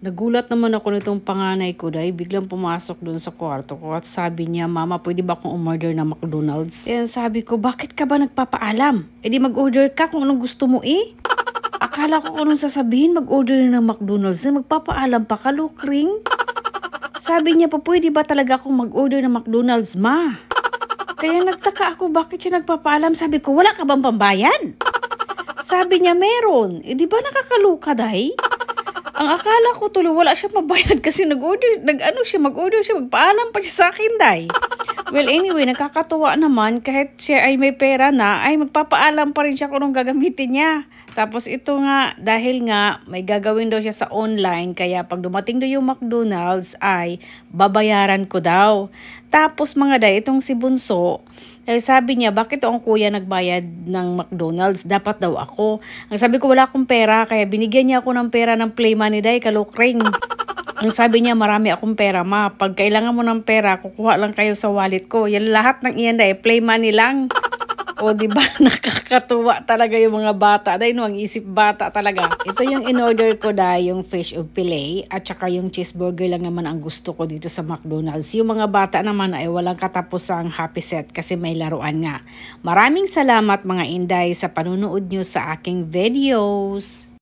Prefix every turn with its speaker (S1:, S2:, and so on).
S1: Nagulat naman ako nitong panganay ko dahil biglang pumasok doon sa kwarto ko at sabi niya, Mama, pwede ba akong umorder ng McDonald's? Kaya sabi ko, bakit ka ba nagpapaalam? E di mag-order ka kung anong gusto mo eh. Akala ko kung anong sasabihin, mag-order ng McDonald's na magpapaalam pa ka, Lukring. Sabi niya pa, pwede ba talaga akong mag-order ng McDonald's, Ma? Kaya nagtaka ako, bakit siya nagpapaalam? Sabi ko, wala ka bang pambayad? Sabi niya, meron. E di ba nakakaluka, dahi? Ang akala ko tuloy wala siya mabayad kasi mag-order siya, magpaalam pa siya sa akin, day. Well, anyway, nakakatuwa naman kahit siya ay may pera na, ay magpapaalam pa rin siya kung anong gagamitin niya. Tapos ito nga, dahil nga may gagawin daw siya sa online, kaya pag dumating daw yung McDonald's ay babayaran ko daw. Tapos mga day, itong si Bunso, sabi niya, bakit ang kuya nagbayad ng McDonald's? Dapat daw ako. Ang sabi ko, wala akong pera, kaya binigyan niya ako ng pera ng play money, day, kalukring. Ang sabi niya, marami akong pera, Ma. Pag kailangan mo ng pera, kukuha lang kayo sa wallet ko. Yan lahat ng iyan, day, play money lang. O, di ba? Nakakatuwa talaga yung mga bata. Dahil no, ang isip bata talaga. Ito yung in-order ko dahil yung fish of fillet at saka yung cheeseburger lang naman ang gusto ko dito sa McDonald's. Yung mga bata naman ay walang katapusang happy set kasi may laruan nga. Maraming salamat mga Inday sa panunood nyo sa aking videos.